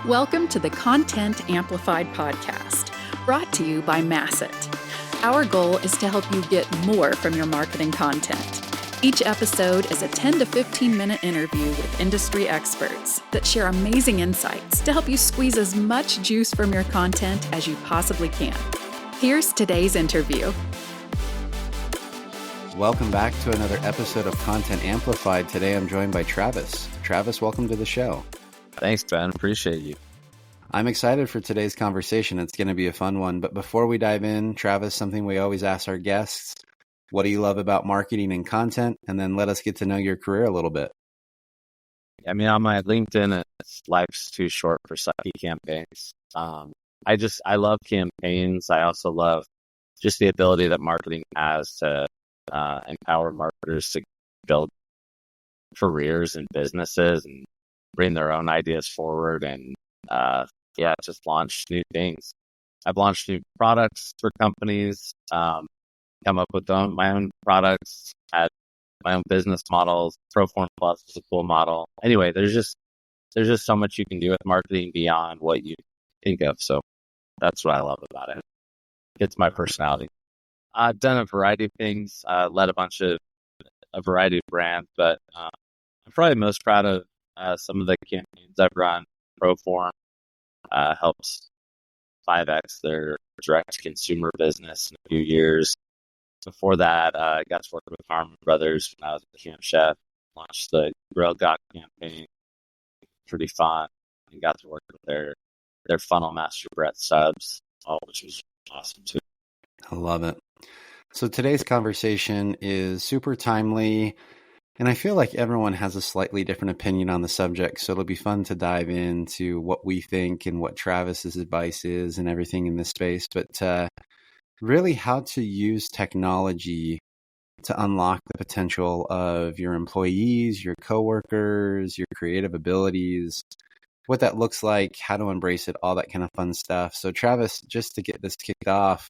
Welcome to the Content Amplified podcast, brought to you by Masset. Our goal is to help you get more from your marketing content. Each episode is a 10 to 15 minute interview with industry experts that share amazing insights to help you squeeze as much juice from your content as you possibly can. Here's today's interview. Welcome back to another episode of Content Amplified. Today I'm joined by Travis. Travis, welcome to the show. Thanks, Ben. Appreciate you. I'm excited for today's conversation. It's going to be a fun one. But before we dive in, Travis, something we always ask our guests, what do you love about marketing and content? And then let us get to know your career a little bit. I mean, on my LinkedIn, it's life's too short for sucky campaigns. I love campaigns. I also love just the ability that marketing has to empower marketers to build careers and businesses and bring their own ideas forward and just launch new things. I've launched new products for companies, come up with my own products, had my own business models. Proform Plus is a cool model. Anyway, there's just so much you can do with marketing beyond what you think of. So that's what I love about it. It's my personality. I've done a variety of things, led a variety of brands, but I'm probably most proud of some of the campaigns I've run. Proform helps 5x their direct-to-consumer business in a few years. Before that, I got to work with Harmon Brothers when I was a camp chef. Launched the Grill God campaign. Pretty fun. And got to work with their Funnel Master Brett subs, which was awesome too. I love it. So today's conversation is super timely, and I feel like everyone has a slightly different opinion on the subject, so it'll be fun to dive into what we think and what Travis's advice is and everything in this space, but really how to use technology to unlock the potential of your employees, your coworkers, your creative abilities, what that looks like, how to embrace it, all that kind of fun stuff. So Travis, just to get this kicked off,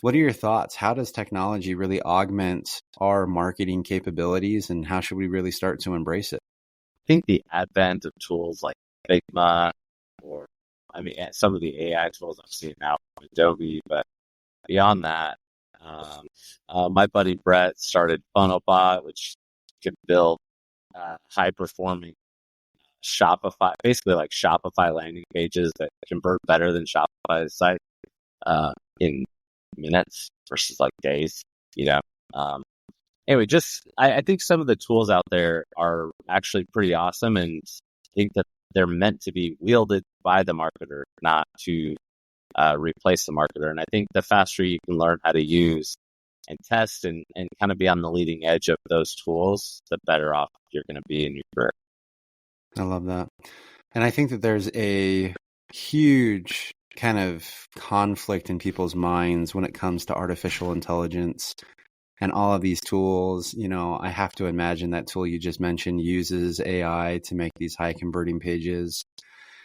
what are your thoughts? How does technology really augment our marketing capabilities, and how should we really start to embrace it? I think the advent of tools like Figma, some of the AI tools I'm seeing now from Adobe, but beyond that, my buddy Brett started FunnelBot, which could build high-performing Shopify, basically like Shopify landing pages that convert better than Shopify's site in minutes versus like days, Anyway, I think some of the tools out there are actually pretty awesome, and I think that they're meant to be wielded by the marketer, not to replace the marketer. And I think the faster you can learn how to use and test and kind of be on the leading edge of those tools, the better off you're going to be in your career. I love that. And I think that there's a huge kind of conflict in people's minds when it comes to artificial intelligence and all of these tools. I have to imagine that tool you just mentioned uses AI to make these high converting pages.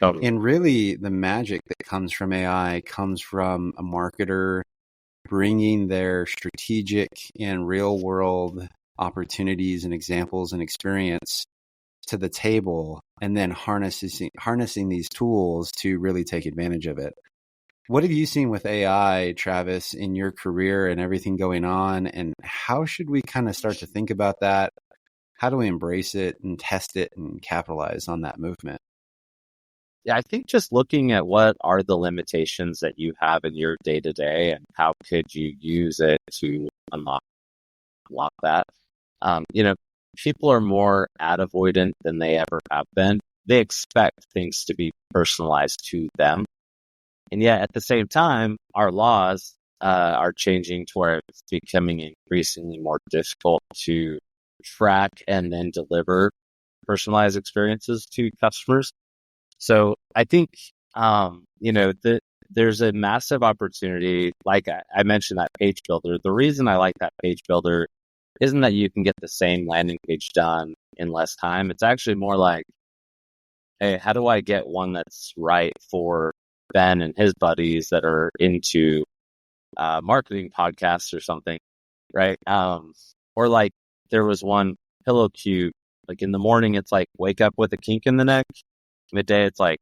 Totally. And really the magic that comes from AI comes from a marketer bringing their strategic and real world opportunities and examples and experience to the table, and then harnessing these tools to really take advantage of it. What have you seen with AI, Travis, in your career and everything going on? And how should we kind of start to think about that? How do we embrace it and test it and capitalize on that movement? Yeah, I think just looking at what are the limitations that you have in your day-to-day and how could you use it to unlock that. People are more ad avoidant than they ever have been. They expect things to be personalized to them. And yet at the same time, our laws are changing to where it's becoming increasingly more difficult to track and then deliver personalized experiences to customers. So I think, there's a massive opportunity. Like I mentioned that page builder. The reason I like that page builder isn't that you can get the same landing page done in less time. It's actually more like, hey, how do I get one that's right for Ben and his buddies that are into marketing podcasts or something, right? Or like there was one pillow cube, like in the morning, it's like wake up with a kink in the neck. Midday, it's like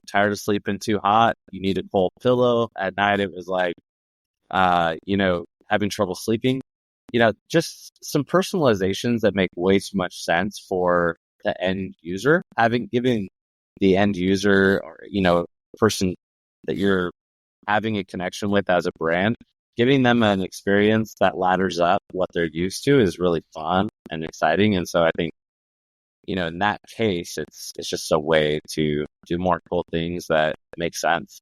tired of sleeping too hot. You need a cold pillow. At night, it was like, having trouble sleeping. Just some personalizations that make way too much sense for the end user. Giving the end user or, person that you're having a connection with as a brand, giving them an experience that ladders up what they're used to is really fun and exciting. And so I think, in that case, it's just a way to do more cool things that make sense.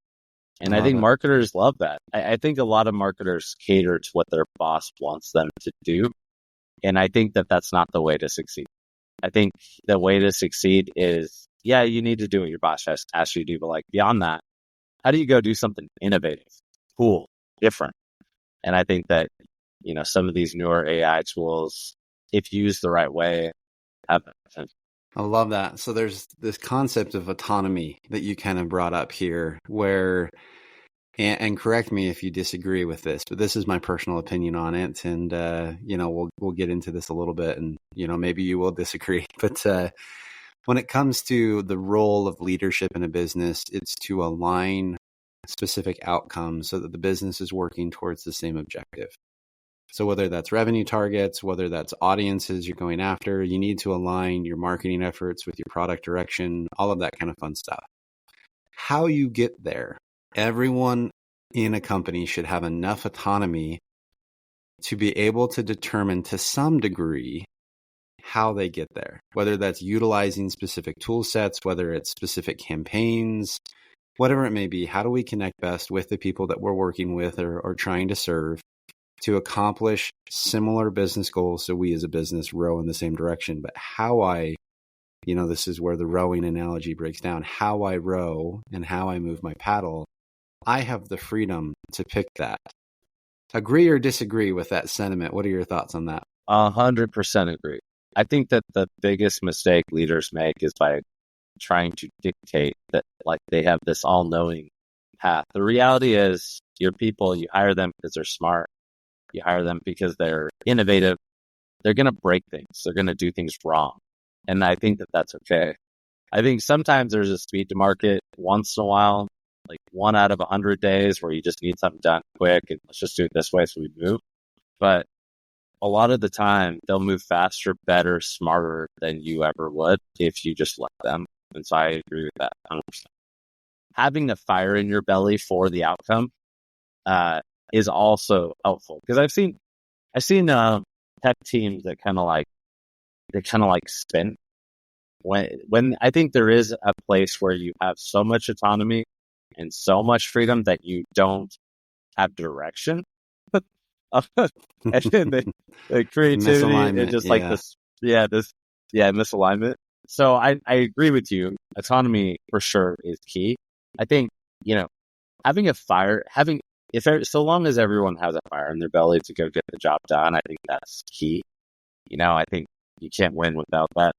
And I think marketers love that. I think a lot of marketers cater to what their boss wants them to do. And I think that that's not the way to succeed. I think the way to succeed is, yeah, you need to do what your boss asks you to do. But like beyond that, how do you go do something innovative, cool, different? And I think that, some of these newer AI tools, if used the right way, have that potential. I love that. So there's this concept of autonomy that you kind of brought up here where, and correct me if you disagree with this, but this is my personal opinion on it. And, we'll get into this a little bit and, maybe you will disagree, but, when it comes to the role of leadership in a business, it's to align specific outcomes so that the business is working towards the same objective. So whether that's revenue targets, whether that's audiences you're going after, you need to align your marketing efforts with your product direction, all of that kind of fun stuff. How you get there, everyone in a company should have enough autonomy to be able to determine to some degree how they get there, whether that's utilizing specific tool sets, whether it's specific campaigns, whatever it may be. How do we connect best with the people that we're working with or trying to serve to accomplish similar business goals so we as a business row in the same direction? But this is where the rowing analogy breaks down. How I row and how I move my paddle, I have the freedom to pick that. Agree or disagree with that sentiment? What are your thoughts on that? 100% agree. I think that the biggest mistake leaders make is by trying to dictate that like they have this all-knowing path. The reality is your people, you hire them because they're smart. You hire them because they're innovative. They're going to break things. They're going to do things wrong. And I think that that's okay. I think sometimes there's a speed to market once in a while, like 1 out of 100 days where you just need something done quick and let's just do it this way so we move. But a lot of the time they'll move faster, better, smarter than you ever would if you just let them. And so I agree with that 100%. Having the fire in your belly for the outcome is also helpful because I've seen tech teams that kind of like spin when I think there is a place where you have so much autonomy and so much freedom that you don't have direction. And then the creativity is just like misalignment. So I agree with you. Autonomy for sure is key. I think, having a fire, so long as everyone has a fire in their belly to go get the job done, I think that's key. I think you can't win without that.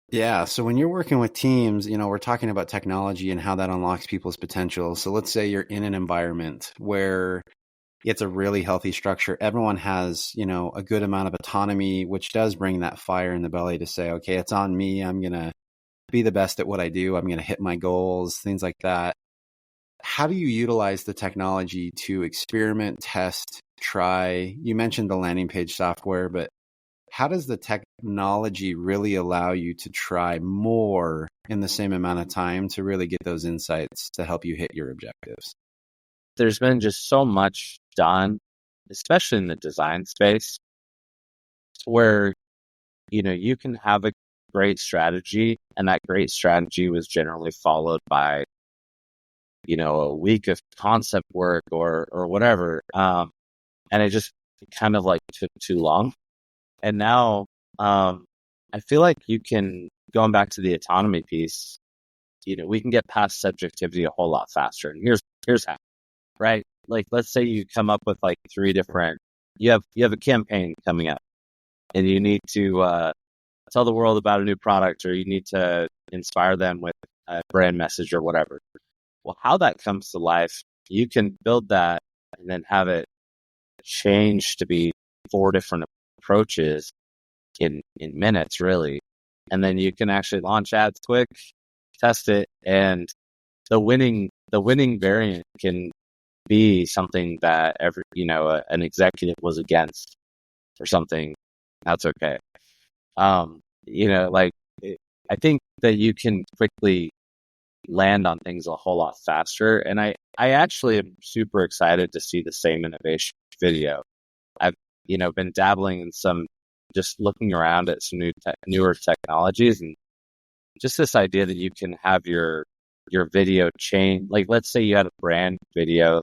Yeah. So when you're working with teams, we're talking about technology and how that unlocks people's potential. So let's say you're in an environment where it's a really healthy structure. Everyone has, a good amount of autonomy, which does bring that fire in the belly to say, okay, it's on me. I'm going to be the best at what I do. I'm going to hit my goals, things like that. How do you utilize the technology to experiment, test, try? You mentioned the landing page software, but how does the technology really allow you to try more in the same amount of time to really get those insights to help you hit your objectives? There's been just so much done, especially in the design space, where, you can have a great strategy and that great strategy was generally followed by, a week of concept work or whatever. And it just kind of like took too long. And now, I feel like going back to the autonomy piece, we can get past subjectivity a whole lot faster. And here's how. Right? Like, let's say you come up with like 3 different, you have a campaign coming up and you need to tell the world about a new product or you need to inspire them with a brand message or whatever. Well, how that comes to life, you can build that and then have it change to be 4 different approaches in minutes, really. And then you can actually launch ads quick, test it, and the winning variant can be something that an executive was against or something. That's okay. Like I think that you can quickly land on things a whole lot faster. And I actually am super excited to see the same innovation video. I've, been dabbling in some, just looking around at some newer technologies, and just this idea that you can have your video chain. Like, let's say you had a brand video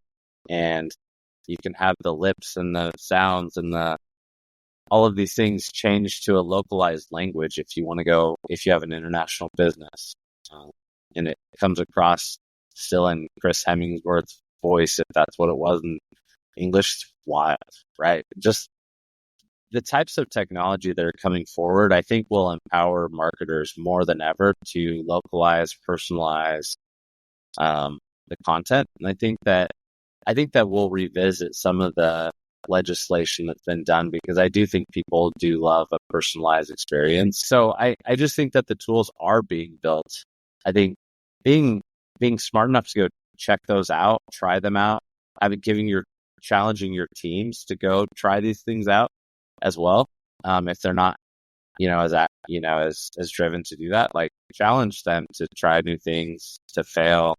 and you can have the lips and the sounds and all of these things changed to a localized language if you have an international business. And it comes across still in Chris Hemsworth's voice, if that's what it was in English. Wild, right? Just the types of technology that are coming forward, I think, will empower marketers more than ever to localize, personalize the content. And I think that we'll revisit some of the legislation that's been done, because I do think people do love a personalized experience. So I just think that the tools are being built. I think being smart enough to go check those out, try them out, challenging your teams to go try these things out as well. If they're not, as driven to do that, like, challenge them to try new things, to fail,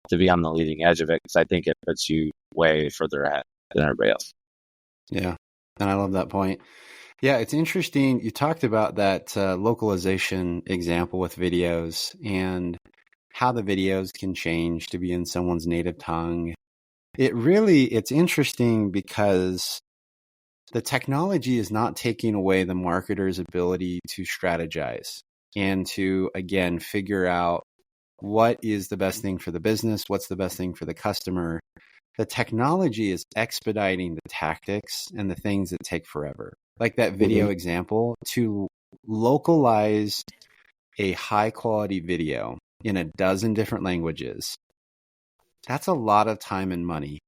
to be on the leading edge of it, because I think it puts you way further ahead than everybody else. Yeah. And I love that point. Yeah, it's interesting. You talked about that localization example with videos and how the videos can change to be in someone's native tongue. It's interesting because the technology is not taking away the marketer's ability to strategize and to, again, figure out what is the best thing for the business, what's the best thing for the customer. The technology is expediting the tactics and the things that take forever. Like that video example, to localize a high quality video in a dozen different languages, that's a lot of time and money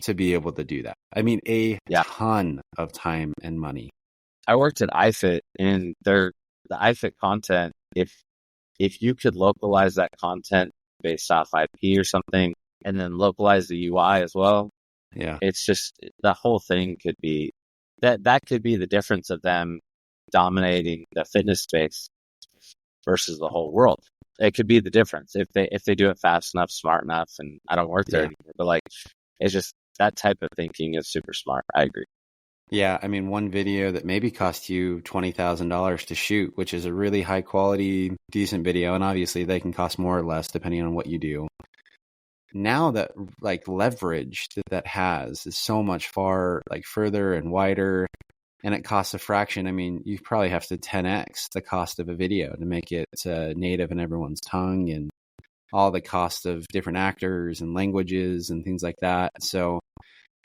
to be able to do that. I mean, ton of time and money. I worked at iFit, and the iFit content, if you could localize that content based off IP or something, and then localize the UI as well, it's just, the whole thing could be that could be the difference of them dominating the fitness space versus the whole world. It could be the difference if they do it fast enough, smart enough. And I don't work there anymore, but like, it's just, that type of thinking is super smart. I agree. Yeah, I mean, one video that maybe cost you $20,000 to shoot, which is a really high quality, decent video, and obviously they can cost more or less depending on what you do. Now that, like, leverage that has is so much further and wider, and it costs a fraction. I mean, you probably have to 10x the cost of a video to make it native in everyone's tongue, and all the cost of different actors and languages and things like that. So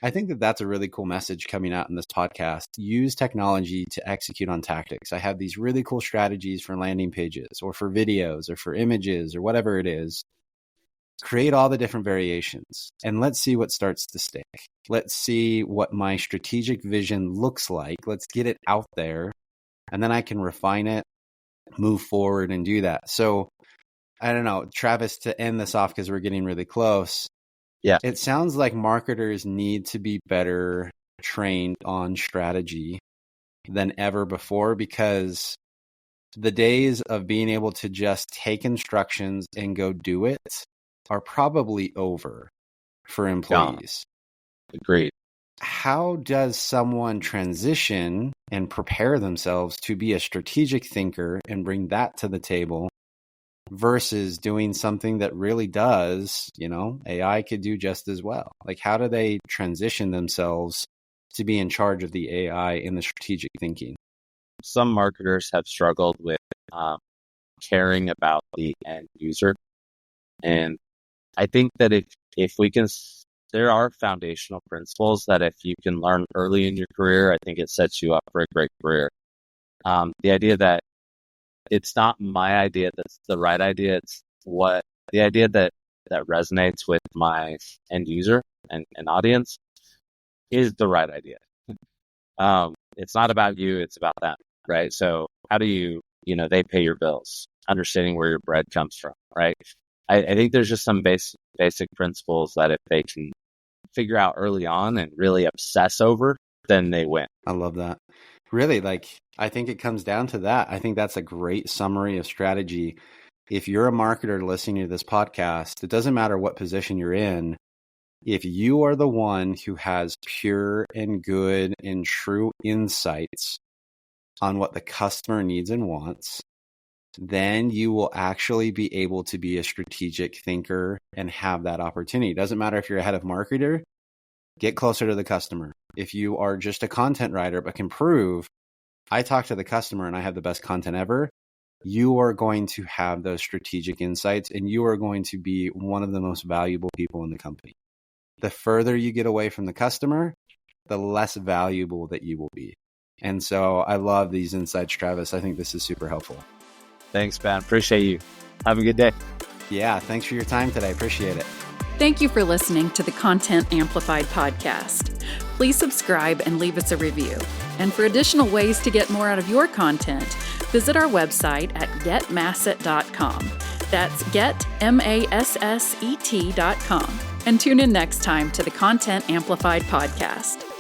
I think that that's a really cool message coming out in this podcast. Use technology to execute on tactics. I have these really cool strategies for landing pages or for videos or for images or whatever it is. Create all the different variations and let's see what starts to stick. Let's see what my strategic vision looks like. Let's get it out there, and then I can refine it, move forward, and do that. So I don't know, Travis, to end this off, because we're getting really close. Yeah. It sounds like marketers need to be better trained on strategy than ever before, because the days of being able to just take instructions and go do it are probably over for employees. Agreed. How does someone transition and prepare themselves to be a strategic thinker and bring that to the table versus doing something that really does, AI could do just as well? Like, how do they transition themselves to be in charge of the AI in the strategic thinking? Some marketers have struggled with caring about the end user. And I think that if we can, there are foundational principles that if you can learn early in your career, I think it sets you up for a great career. The idea that it's not my idea that's the right idea. It's the idea that resonates with my end user and audience is the right idea. It's not about you, it's about them, right? So how do they pay your bills, understanding where your bread comes from, right? I think there's just some basic principles that if they can figure out early on and really obsess over, then they win. I love that. Really, like, I think it comes down to that. I think that's a great summary of strategy. If you're a marketer listening to this podcast, it doesn't matter what position you're in. If you are the one who has pure and good and true insights on what the customer needs and wants, then you will actually be able to be a strategic thinker and have that opportunity. It doesn't matter if you're a head of marketer, get closer to the customer. If you are just a content writer but can prove, I talk to the customer and I have the best content ever, you are going to have those strategic insights and you are going to be one of the most valuable people in the company. The further you get away from the customer, the less valuable that you will be. And so I love these insights, Travis. I think this is super helpful. Thanks, Ben. Appreciate you. Have a good day. Yeah, thanks for your time today. Appreciate it. Thank you for listening to the Content Amplified podcast. Please subscribe and leave us a review. And for additional ways to get more out of your content, visit our website at getmasset.com. That's getmasset.com. And tune in next time to the Content Amplified podcast.